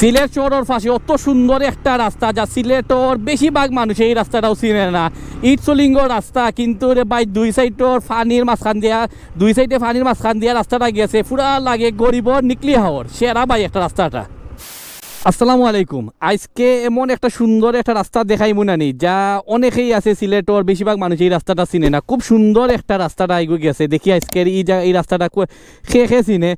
সিলেট শহরের পাশে অত সুন্দর একটা রাস্তা যা সিলেটর বেশিরভাগ মানুষ এই রাস্তাটাও চিনে না। ইটসলিঙ্গ রাস্তা, কিন্তু রে ভাই দুই সাইডর ফানির মাঝখান দিয়া, দুই সাইডে ফানির মাঝখান দিয়া রাস্তাটা গেছে, পুরা লাগে গরিবর নিকলি হাওয়ার সেরা ভাই একটা রাস্তাটা। আসসালামু আলাইকুম। আজকে এমন একটা সুন্দর একটা রাস্তা দেখাই মুনানি যা অনেকেই আছে সিলেটর বেশিরভাগ মানুষ এই রাস্তাটা চিনে না। খুব সুন্দর একটা রাস্তাটা আইগো গেছে, দেখি আজকের এই রাস্তাটা খেয়ে চিনে।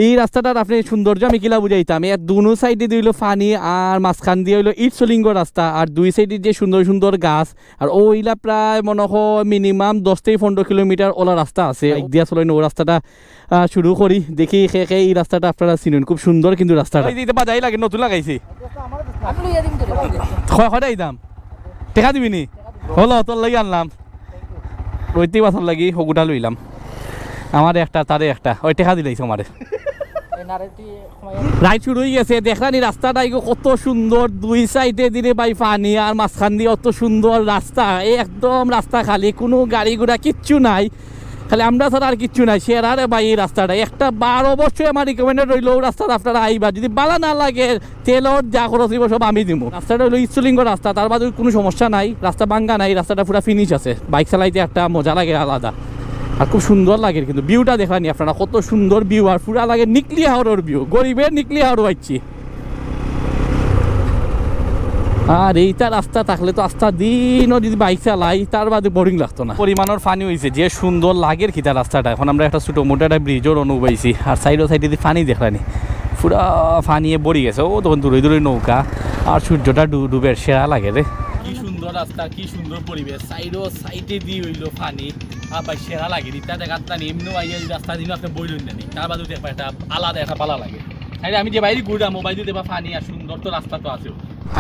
এই রাস্তাটার আপনি সৌন্দর্য আমি কিলা বুঝাইতাম, এর দুনো সাইডে দিল ফানি আর মাঝখান দিয়ে হইলো ইটসলিঙ্গ রাস্তা, আর দুই সাইডে যে সুন্দর সুন্দর গাছ, আর ওইলা প্রায় মনে হয় মিনিমাম 10 থেকে 15 কিলোমিটার ওলা রাস্তা আছে। দিয়া চলেন ও রাস্তাটা শুরু করি, দেখি খেয়ে এই রাস্তাটা আপনারা চিনুন। খুব সুন্দর কিন্তু রাস্তাটা বাজাই লাগে, নতুন লাগাইছি হয় দাম টেকা দিবি নি হলো তোর লাগি আনলাম, রইতে বাছর লাগি হগুটা লইলাম। আমার একটা তারে একটা ওই টেকা দিলাইছে আমারে। রাইড শুরু হয়ে গেছে, দেখলানি রাস্তাটা কত সুন্দর, দুই সাইডে দিলে বাই পানি আর মাঝখান দিয়ে অত সুন্দর রাস্তা, একদম রাস্তা খালি, কোনো গাড়ি ঘোড়া কিচ্ছু নাই, খালি আমরা ছাড়া আর কিচ্ছু নাই। সেরারে ভাই এই রাস্তাটা একটা 12 অবশ্যই আমার রিকমেন্ডেড রইল রাস্তাটা আপনারা আইবা, যদি বালা না লাগে তেলর যা খরচ দিব সব আমি দিব। রাস্তাটা হইলো ইটসলিঙ্গ রাস্তা, তার বাদে কোনো সমস্যা নাই, রাস্তা ভাঙ্গা নাই, রাস্তাটা পুরো ফিনিশ আছে, বাইক চালাইতে একটা মজা লাগে আলাদা, আর খুব সুন্দর লাগে। কিন্তু ভিউটা দেখানি আপনারা কত সুন্দর ভিউ, আর পুরা লাগে নিকলি হাওড়ের ভিউ, গরিবের নিকলি হাওড় পাচ্ছি। আর এইটা রাস্তা থাকলে তো আস্তা দিনও যদি বাইক চালাই তার বাদে বোরিং লাগতো না। পরিমাণের পানি হয়েছে, যে সুন্দর লাগের খিতা রাস্তাটা। এখন আমরা একটা ছোটো মোটো একটা ব্রিজের অনুভবছি, আর সাইডে দিয়ে পানি দেখলানি পুরা পানিয়ে বড়ি গেছে। ও তখন দূরে দূরে নৌকা, আর সূর্যটা ডুবের সেরা লাগে রে। কি সুন্দর রাস্তা, কি সুন্দর পরিবেশ, সাইডে দিয়ে হইলো পানি, আর ভাই সেরা লাগে। রিতা দেখাত না এমনি আইয়া রাস্তা দিন আপনি বইলেন না, তার বাদে দেখবা একটা আলাদা একটা পালা লাগে। আমি যে বাইরে ঘুরলাম মোবাইল দিয়ে দেবা পানি, আর সুন্দর তো রাস্তা তো আছে।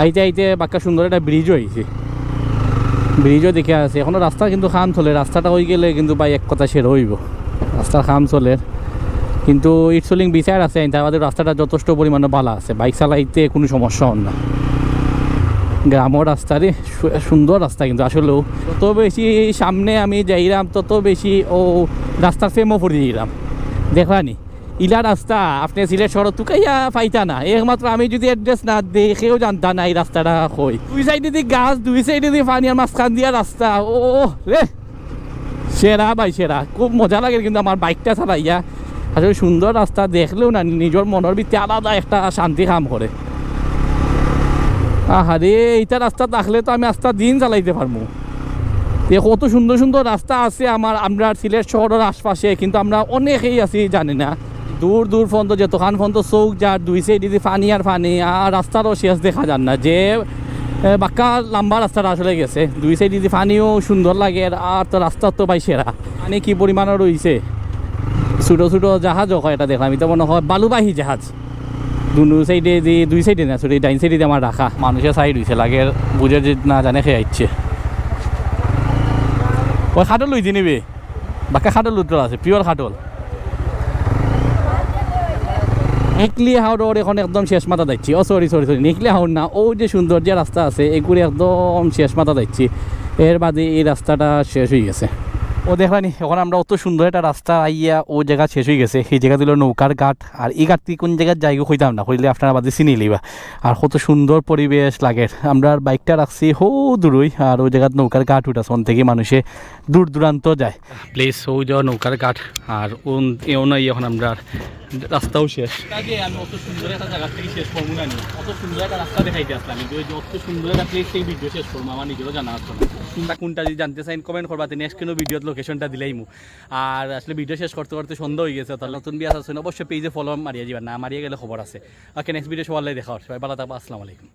আইতে আইতে বাক্কা সুন্দর একটা ব্রিজও হয়েছে, ব্রিজও দেখে আছে। এখনো রাস্তা কিন্তু খাম চলে, রাস্তাটা হয়ে গেলে কিন্তু ভাই এক কথা সেরে হইব, রাস্তার খাম চলে। কিন্তু ইটসলিং বিচার আছে, তার বাদে রাস্তাটা যথেষ্ট পরিমাণে ভালো আছে, বাইক চালাইতে কোনো সমস্যা হন না। গ্রামের রাস্তারে সুন্দর রাস্তা, কিন্তু আসলেও তত বেশি সামনে আমি যাইলাম তত বেশি ও রাস্তার ফেমও পড়ে যাইলাম। দেখলানি ইলা রাস্তা আপনি সিলেট শহর তুকাইয়া পাইতা না, একমাত্র আমি যদি অ্যাড্রেস না দেখেও জানতা না এই রাস্তাটা কই। দুই সাইডে দিয়ে গাছ, দুই সাইডে দিয়ে পানি, আর মাঝখান দিয়া রাস্তা। ও রে সেরা ভাই সেরা, খুব মজা লাগে কিন্তু আমার বাইকটা চালাইয়া। আসলে সুন্দর রাস্তা দেখলেও না নিজের মনের ভিতরে আলাদা একটা শান্তি কাম করে। আহারে এইটা রাস্তা থাকলে তো আমি রাস্তা দিন চালাইতে পারবো। কত সুন্দর সুন্দর রাস্তা আছে আমরা সিলেট শহরের আশপাশে, কিন্তু আমরা অনেকেই আছি জানি না। দূর দূর পর্যন্ত যতখান পর্যন্ত চৌক যার দুই সাইডে পানি আর পানি, আর রাস্তারও শেষ দেখা যান না, যে বাক্কা লম্বা রাস্তাটা আসলে গেছে। দুই সাইডে পানিও সুন্দর লাগে, আর তো রাস্তার তো ভাই সেরা। পানি কি পরিমাণে রয়েছে, ছোটো ছোটো জাহাজও হয়, এটা দেখলাম, এটা মনে হয় বালুবাহী জাহাজ। সাইডে দিয়ে দুই সাইডে না সরি ডাইন সাইডে আমার রাখা, মানুষের সাইড হয়েছে লাগে বুঝে যে না জানে খেয়ে আসছে। ওই খাটল লইতে নিবে, বাক্কা খাটল উত্তর আছে, পিওর খাটল। নিকলি হাওড় এখন একদম শেষ মাথা যাচ্ছি। ও সরি নিকলি হাওড় না, ও যে সুন্দর যে রাস্তা আছে এগুলি একদম শেষ মাথা যাচ্ছি। এর বাদে এই রাস্তাটা শেষ হয়ে গেছে। ও দেখলানি এখন আমরা অত সুন্দর একটা রাস্তা আইয়া ও জায়গা শেষ হয়ে গেছে। সেই জায়গা দিল নৌকার ঘাট, আর এই ঘাট থেকে কোন জায়গার জায়গা হইতাম না, হইলে আপনারা বাদে চিনি লিবা। আর কত সুন্দর পরিবেশ লাগে। আমরা বাইকটা রাখছি হো দূরই, আর ওই জায়গার নৌকার ঘাট উঠাছে, ওন থেকে মানুষে দূর দূরান্ত যায়। প্লিজ ওই যাওয়া নৌকার ঘাট, আর এও নাই এখন আমরা রাস্তাও শেষ। আমি অত সুন্দর একটা জায়গা থেকে শেষ করবো না, অত সুন্দর একটা রাস্তা দেখাইতে আসলাম, অত সুন্দর একটা প্লেস থেকে ভিডিও শেষ করবো আমার নিজেরও জানা আসতো না। কোনটা যদি জানতে চাইন কমেন্ট করবা, নেক্সট কোনো ভিডিওর লোকেশনটা দিলেইমু। আর আসলে ভিডিও শেষ করতে করতে সন্ধ্যা হয়ে গেছে, তাহলে নতুন বিয়াস আছে অবশ্যই পেজে ফলো মারিয়ে যাবেন, না মারিয়ে গেলে খবর আছে। ওকে নেক্সট ভিডিও সবাই দেখা, সবাই ভালো থাকবো, আসসালামু আলাইকুম।